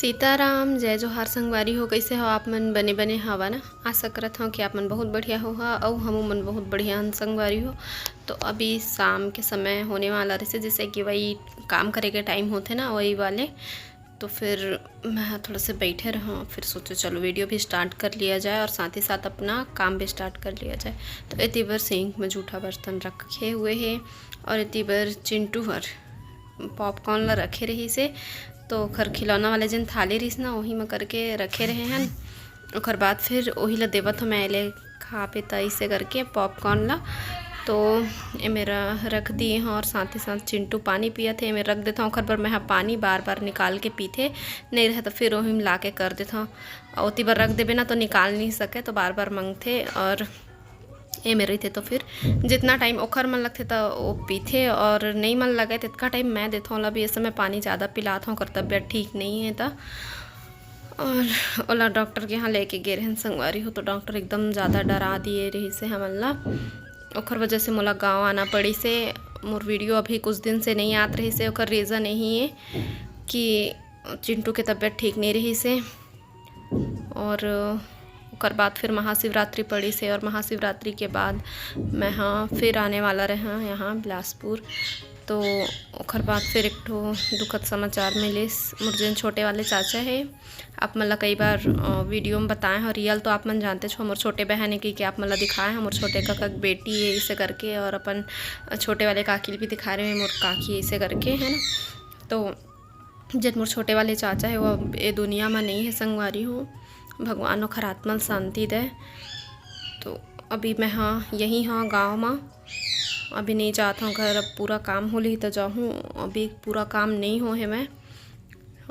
सीताराम जय जोहार संगवारी हो। कैसे हो आप मन? बने बने हवा ना। आशा करत हूँ कि आप मन बहुत बढ़िया हो और हम मन बहुत बढ़िया हन संगवारी हो। तो अभी शाम के समय होने वाला रहे, जैसे कि वही काम करे के टाइम होते ना वही वाले। तो फिर मैं थोड़ा से बैठे रहा, फिर सोचो चलो वीडियो भी स्टार्ट कर लिया जाए और साथ ही साथ अपना काम भी स्टार्ट कर लिया जाए। तो इतनी बार सिंक में जूठा बर्तन रखे हुए है और इतनी बार चिंटू हर पॉपकॉर्न ला रखे रही से। तो खर खिलौना वाले जिन थाली रहीस ना वही में करके रखे रहे हैं। और बाद फिर वही ला देवत हो मैं ले खा पे तई से करके पॉपकॉर्न ला। तो ये मेरा रख दिए हैं और साथ ही साथ चिंटू पानी पिया थे, मैं रख देता हूँ खर पर मैं पानी बार बार निकाल के पीते नहीं रहे तो फिर वही मिला के कर देता हूँ। और उतनी बार रख देवे ना तो निकाल नहीं सके तो बार बार मांगते। और ये मेरे थे तो फिर जितना टाइम ओखर मन लगते तो वो पीते और नहीं मन लगे तो इतना टाइम मैं देता हूँ। अभी इस समय पानी ज़्यादा पिलाता हूँ, कर तबियत ठीक नहीं है तो। और ओला डॉक्टर के यहाँ लेके गए रहे संगवारी हो। तो डॉक्टर एकदम ज़्यादा डरा दिए रही से हमला, ओखर वजह से मोला गाँव आना पड़ी से। मोर वीडियो अभी कुछ दिन से नहीं आत रही से, ओखर रीज़न यही है कि चिंटू के तबियत ठीक नहीं रही से। और ओकर बाद फिर महाशिवरात्रि पड़ी से और महाशिवरात्रि के बाद मैं हाँ फिर आने वाला रहा यहाँ बिलासपुर। तो ओकर बाद फिर एक ठो दुखद समाचार मिले। मुर्जन छोटे वाले चाचा है, आप मतलब कई बार वीडियो में बताए हैं और रियल तो आप मन जानते छो। मोर छोटे बहन है कि आप मतलब दिखाए हैं मोर छोटे काका बेटी है इसे करके, और अपन छोटे वाले काकी भी दिखा रहे हैं मोर काकी इसे करके है ना। तो जब मोर छोटे वाले चाचा है वो ये दुनिया में नहीं है संगवारी हूँ, भगवान ओखर आत्मा शांति दे। तो अभी मैं हाँ यही हाँ गाँव में अभी नहीं जाता हूँ घर। अब पूरा काम हो ली तो जाऊँ, अभी पूरा काम नहीं हो है मैं।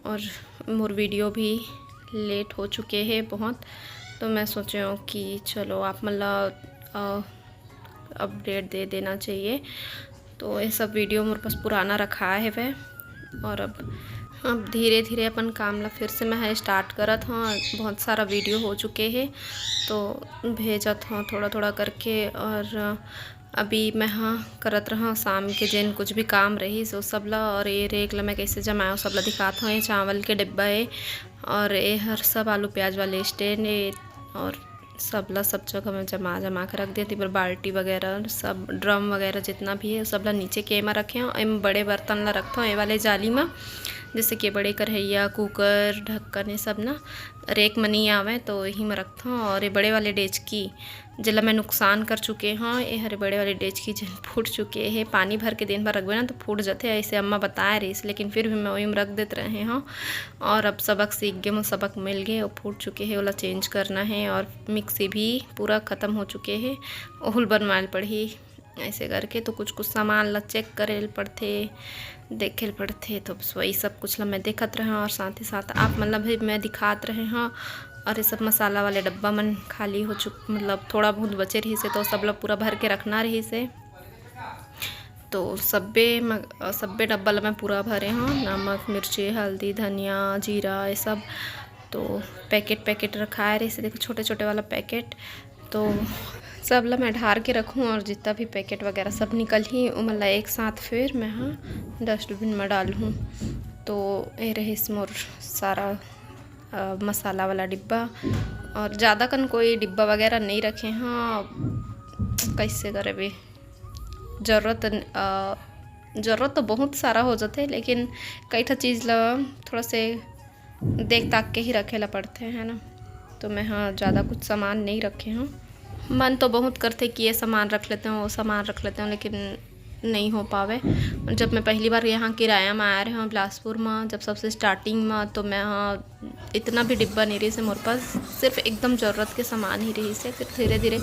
और मोर वीडियो भी लेट हो चुके हैं बहुत। तो मैं सोच रहा हूँ कि चलो आप मतलब अपडेट दे देना चाहिए। तो ये सब वीडियो मेरे पास पुराना रखा है वह। और अब धीरे धीरे अपन काम ला फिर से मैं स्टार्ट करत हाँ। बहुत सारा वीडियो हो चुके हैं तो भेजत हाँ थोड़ा थोड़ा करके। और अभी मैं हाँ करत रहा शाम के जिन कुछ भी काम रही सो सब ला। और ये रेक ला मैं कैसे जमाया सब ला दिखाता हूँ। ये चावल के डिब्बा है और ये हर सब आलू प्याज वाले स्टैंड है और सब ला सब जगह मैं जमा के रख देती। पर बाल्टी वगैरह सब ड्रम वगैरह जितना भी है सब ला नीचे के में रखे हूँ। एम बड़े बर्तन ला रखता हूँ ये वाले जाली में, जैसे कि बड़े कढ़ैया कुकर ढक्कन ये सब ना रेक में नहीं आवे तो यहीं में रखता हूँ। और ये बड़े वाले डेचकी जिला मैं नुकसान कर चुके हैं, ये हरे बड़े वाले डेचकी जिन फूट चुके हैं। पानी भर के दिन भर रखबे ना तो फूट जाते ऐसे अम्मा बताए रही, लेकिन फिर भी मैं वही में रख देते रहे हैं। और अब सबक सीख गए, मुझे सबक मिल गए, वो फूट चुके हैं, वाला चेंज करना है। और मिक्सी भी पूरा ख़त्म हो चुके हैं, ओहुल बनवाल पड़ी ऐसे करके। तो कुछ कुछ सामान ला चेक करे पड़ते, देखे पड़ते। तो वही सब कुछ ला मैं देखत रहे और साथ ही साथ आप मतलब भी मैं दिखात रहे हाँ। और ये सब मसाला वाले डब्बा मन खाली हो मतलब थोड़ा बहुत बचे रही से तो सब लोग पूरा भर के रखना रही से। तो सब्बे डब्बा ला मैं पूरा भरे हाँ, नमक मिर्ची हल्दी धनिया जीरा ये सब। तो पैकेट रखा रही से, देखो छोटे छोटे वाला पैकेट। तो सब ला मैं ढार के रखूँ और जितना भी पैकेट वगैरह सब निकल ही मतलब एक साथ फिर मैं हाँ डस्टबिन में डालूँ। तो ये रही मोर सारा मसाला वाला डिब्बा। और ज़्यादा कन कोई डिब्बा वगैरह नहीं रखे हाँ, कैसे करे भी ज़रूरत तो बहुत सारा हो जाते, लेकिन कई ठा चीज़ ला थोड़ा से देख ताक के ही रखे ला पड़ते हैं ना। तो मैं हाँ ज़्यादा कुछ सामान नहीं रखे हूँ। मन तो बहुत करते कि ये सामान रख लेते हैं वो सामान रख लेते हैं, लेकिन नहीं हो पावे। जब मैं पहली बार यहाँ किराया में आया रहे हूँ बिलासपुर में, जब सबसे स्टार्टिंग में, तो मैं हाँ इतना भी डिब्बा नहीं रही से मोरे पास, सिर्फ एकदम ज़रूरत के सामान ही रही से। फिर धीरे धीरे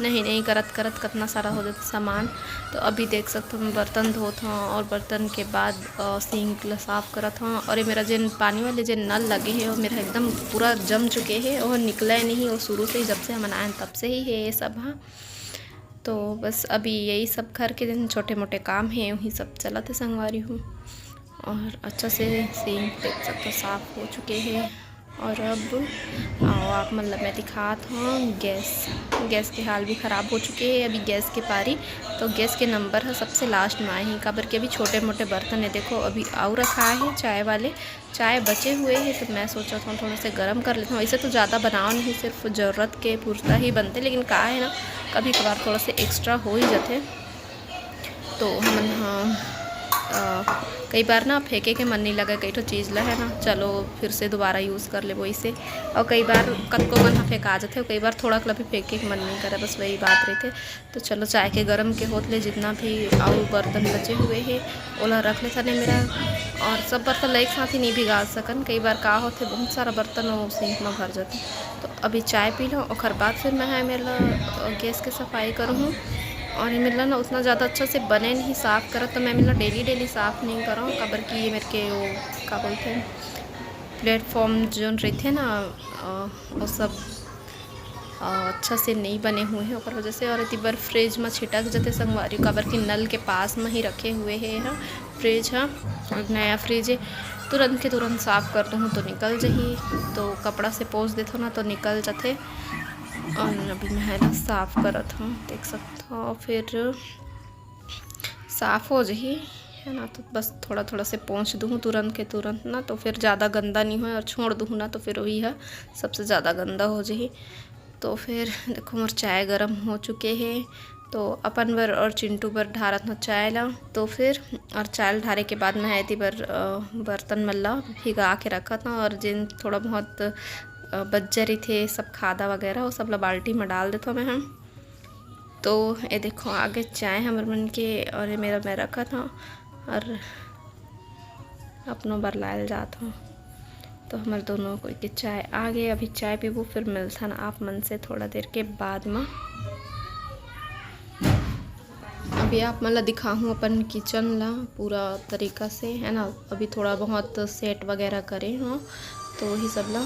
नहीं करत कितना सारा हो जाता सामान। तो अभी देख सकते हो मैं बर्तन धोत हूँ और बर्तन के बाद सिंक ला साफ़ करत हूँ। और ये मेरा जिन पानी वाले जिन नल लगे हैं वो मेरा एकदम पूरा जम चुके हैं और निकला नहीं, वो शुरू से ही जब से हम आए तब से ही है ये सब हाँ। तो बस अभी यही सब घर के दिन छोटे मोटे काम हैं वही सब चलाते संगवारी हूँ। और अच्छा से सिंक देख सकते हो साफ़ हो चुके हैं और अब आओ आप मतलब मैं दिखात हूँ गैस के हाल भी ख़राब हो चुके हैं। अभी गैस के पारी तो गैस के नंबर है सबसे लास्ट में आए हैं, काबर के अभी छोटे मोटे बर्तन है देखो अभी और रखा है चाय वाले, चाय बचे हुए हैं तो मैं सोचा था थोड़ा से गर्म कर लेता हूँ। ऐसे तो ज़्यादा बनाओ नहीं, सिर्फ ज़रूरत के पूरता ही बनते, लेकिन कहा है ना कभी कभार थोड़ा से एक्स्ट्रा हो ही जाते तो हम कई बार ना फेंके के मन नहीं लगा कई तो चीज़ ला है ना, चलो फिर से दोबारा यूज़ कर ले वही से। और कई बार कद को मन फेंका जाते हो, कई बार थोड़ा भी फेंके के मन नहीं करे, बस वही बात रही थे। तो चलो चाय के गरम के होतले जितना भी और बर्तन बचे हुए है ओला रख लेता नहीं मेरा, और सब बर्तन एक साथ ही नहीं भिगा सकन, कई बार का होते बहुत सारा बर्तन वो सिंक में भर जाते। तो अभी चाय पी लो और बाद फिर मैं है मेरा गैस की सफाई करूँ। और ये मेरा ना उतना ज़्यादा अच्छा से बने नहीं साफ़ करा, तो मैं मेरा डेली साफ़ नहीं कर रहा हूँ, काबर की ये मेरे के वो क्या बोलते हैं प्लेटफॉर्म जो रहते हैं ना वो सब अच्छा से नहीं बने हुए हैं और वजह से। और इतनी बार फ्रिज में छिटक जाते संगवारी, काबर की नल के पास में ही रखे हुए हैं हाँ फ्रिज, हाँ नया फ्रिज है, तुरंत के तुरंत साफ़ कर दूँ तो निकल जाही, तो कपड़ा से पोंछ देते ना तो निकल जाते। और अभी मैं ना साफ़ करत हूँ, देख सकते हो फिर साफ़ हो जाही है ना, तो बस थोड़ा से पोंछ दूँ तुरंत के तुरंत ना, तो फिर ज़्यादा गंदा नहीं हो, और छोड़ दूँ ना तो फिर वही है सबसे ज़्यादा गंदा हो जाही। तो फिर देखो मोर चाय गरम हो चुके हैं, तो अपन बर और चिंटू बर ढारत न चाय ला, तो फिर और चाय ढारे के बाद मैं ऐती बर बर्तन मल्ला भिगा के रखा था, और जिन थोड़ा बहुत बच रही थे सब खादा वगैरह वो सब ला बाल्टी में डाल देता मैं हम। तो ये देखो आगे चाय हमारे मन के और ये मेरा मैं रखा था और अपनों बार लायल जाता हूँ, तो हमारे दोनों कोई के चाय आ गए। अभी चाय पीबू फिर मिलता ना आप मन से थोड़ा देर के बाद में। अभी आप मतलब दिखाऊँ अपन किचन ला पूरा तरीका से है ना, अभी थोड़ा बहुत सेट वगैरह करे हाँ तो वही सब ला।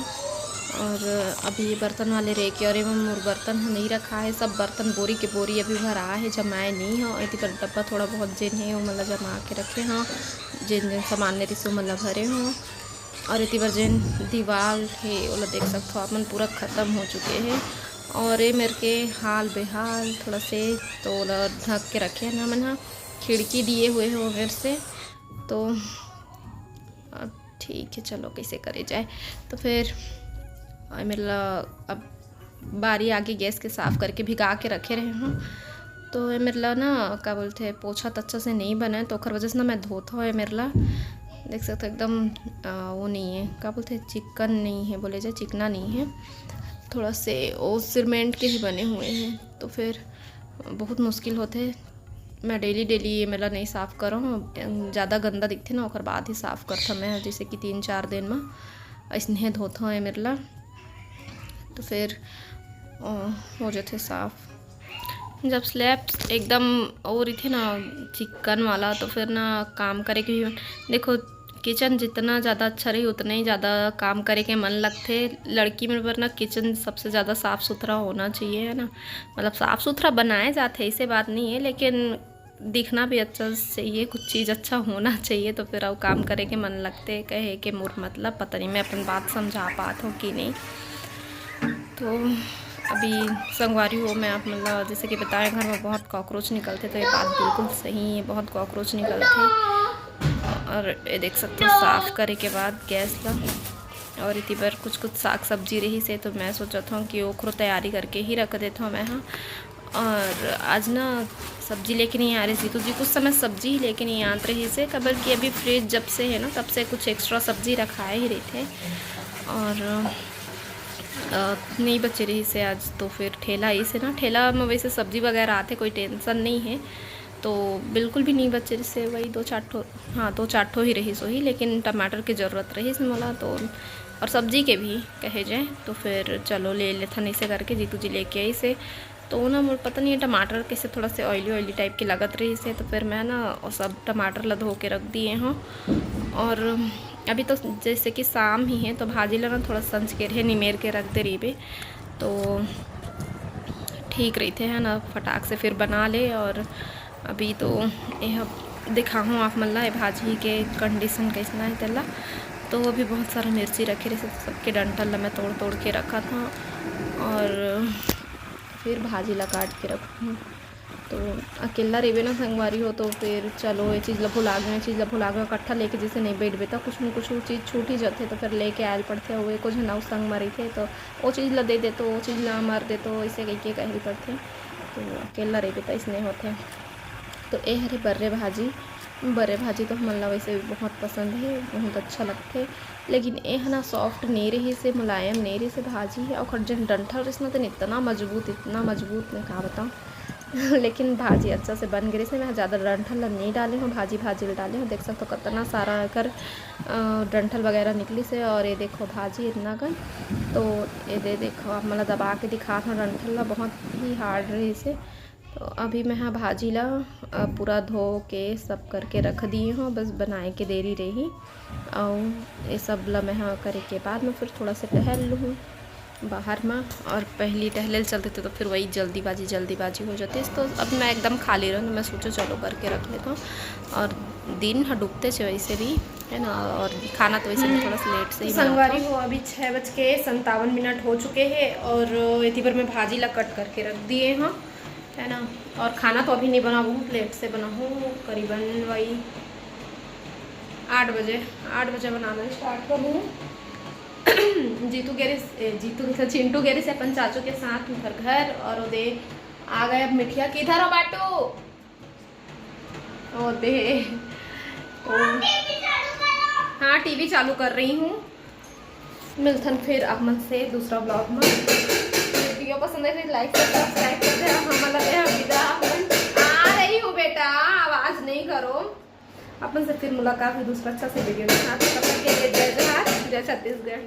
और अभी बर्तन वाले रेके और एवं मोर बर्तन नहीं रखा है, सब बर्तन बोरी के बोरी अभी भरा है, जमाए नहीं हो ऐसी पर डब्बा थोड़ा बहुत जिन है वो मतलब जमा के रखे हाँ, जिन सामान ने रिसो मतलब भरे हों। और इतनी बार जिन दीवार है वो देख सकते हो अपन पूरा ख़त्म हो चुके हैं, और ये मेरे के हाल बेहाल थोड़ा से तो ढक के रखे ना मैंने, खिड़की दिए हुए हैं वो मेरे से, तो अब ठीक है चलो कैसे करे जाए। तो फिर मेरा अब बारी आगे गैस के साफ़ करके भिगा के रखे रहे हूँ, तो ये मेरा ना क्या बोलते हैं पोछा तो अच्छा से नहीं बना है, तो खर वजह से ना मैं धोता है मेरा देख सकते हो एकदम वो नहीं है क्या बोलते हैं चिकन नहीं है, बोले जाए चिकना नहीं है, थोड़ा से वो सीमेंट के ही बने हुए हैं, तो फिर बहुत मुश्किल होते। मैं डेली ये मेरा नहीं साफ़ कर रहा हूँ, ज़्यादा गंदा दिखते ना और बाद ही साफ़ करता मैं, जैसे कि 3-4 दिन में ऐसे धोता है मेरा, तो फिर हो जाते साफ़। जब स्लैब एकदम और थे ना चिकन वाला तो फिर ना काम करे के भी देखो किचन जितना ज़्यादा अच्छा रही उतना ही ज़्यादा काम करे के मन लगते। लड़की में पर ना किचन सबसे ज़्यादा साफ़ सुथरा होना चाहिए है ना, मतलब साफ़ सुथरा बनाए जाते ऐसे बात नहीं है, लेकिन दिखना भी अच्छा चाहिए, कुछ चीज़ अच्छा होना चाहिए, तो फिर अब काम करे के मन लगते कहे के मोर मतलब पता नहीं मैं अपन बात समझा पाता हूँ कि नहीं। तो अभी संगवारी हो मैं आप मतलब जैसे कि बताएं घर में बहुत कॉकरोच निकलते, तो ये बात बिल्कुल सही है, बहुत कॉकरोच निकलते। और ये देख सकते हो साफ़ करे के बाद गैस ला, और इतनी बार कुछ साग सब्जी रही से तो मैं सोचा था कि ओखरो तैयारी करके ही रख देता हूँ मैं हाँ। और आज ना सब्जी लेके नहीं आ रही थी, तो जी कुछ समय सब्जी ही लेके नहीं आते रही से, खबर कि अभी फ्रिज जब से है ना तब से कुछ एक्स्ट्रा सब्जी रखाए ही रहे थे, और नहीं बचे रही से आज, तो फिर ठेला इसे ना ठेला में वैसे सब्जी वगैरह आते कोई टेंशन नहीं है, तो बिल्कुल भी नहीं बचे से वही 2-4 ठो हाँ 2-4 ठो ही रही सो ही, लेकिन टमाटर की ज़रूरत रही इसमें मला, तो और सब्जी के भी कहे जाए तो फिर चलो ले लेता नहीं से करके जीतू जी लेके आई से, तो ना मुझे पता नहीं है टमाटर कैसे थोड़ा से ऑयली टाइप की लगत रही से, तो फिर मैं ना और सब टमाटर ला धो के रख दिए हूँ। और अभी तो जैसे कि शाम ही है तो भाजी ला ना थोड़ा संज के रहे निमेर के रख दे रही बे, तो ठीक रही थे है ना फटाक से फिर बना ले। और अभी तो यह दिखाऊँ आप मल्ला भाजी के कंडीशन कैसा है तेला, तो वो भी बहुत सारा मिर्ची रखे रहे, सबके डंठल ला मैं तोड़ तोड़ के रखा था और फिर भाजी ला काट के रखूँ। तो अकेला रेबे ना संगवारी हो तो फिर चलो ये चीज़ ला भुला गए इकट्ठा लेके जैसे नहीं बैठबे तो कुछ न कुछ चीज़ छूट ही जाते, तो फिर लेके आयल पड़ते हुए कुछ ना संग मरी थे तो वो चीज़ ला दे दे तो वो चीज़ ला मार दे तो ऐसे कह के कहल पड़ते। तो अकेला रेबे तो इसने होते। तो ये हरे बर्रे भाजी तो हमन ला वैसे भी बहुत पसंद है, बहुत अच्छा लगते। लेकिन ये है ना सॉफ्ट नहीं रही से, मुलायम नहीं रही से भाजी है और जन डंठल रही तो इतना मजबूत मैं कहा बताऊँ लेकिन भाजी अच्छा से बन गई से। मैं ज़्यादा डंठल नहीं डाली हूँ, भाजी डाली हूँ। देख सकते हो कितना सारा कर डंठल वगैरह निकली से। और ये देखो भाजी इतना कर, तो ये देखो आप मतलब दबा के दिखा था डंठल ला बहुत ही हार्ड रही से। तो अभी मैं हाँ भाजी ला पूरा धो के सब करके रख दिए हूँ, बस बनाए के देरी रही। और ये सब ला मैं हाँ करे के बाद में फिर थोड़ा सा टहल लूँ बाहर में। और पहली टहले चलते थे तो फिर वही जल्दीबाजी हो जाती है। तो अब मैं एकदम खाली रहूँ तो मैं सोचो चलो करके रख लेता हूँ। और दिन डूबते थे वैसे भी है ना, और खाना तो वैसे भी थोड़ा सा लेट से ही संगवारी हो। अभी 6:57 हो चुके हैं और इतनी पर मैं भाजी ला कट करके रख दिए हाँ है ना। और खाना तो अभी नहीं बना, बहुत लेट से बना हूँ, करीबन वही 8 बजे बनाना स्टार्ट करूँ। चिंटू गेरी से अपन चाचू के साथ घर और दे आ गए। अब मिठिया किधर हो बाटू और दे तो हाँ टीवी चालू कर रही हूँ। मिलथन फिर अमन से दूसरा ब्लॉग में। वीडियो पसंद है लाइक सब्सक्राइब कर दे। आ रही हूँ बेटा, आवाज नहीं करो। अपन से फिर मुलाकात है दूसरा अच्छा से वीडियो के साथ। तब तक के लिए जय जोहार, जय छत्तीसगढ़।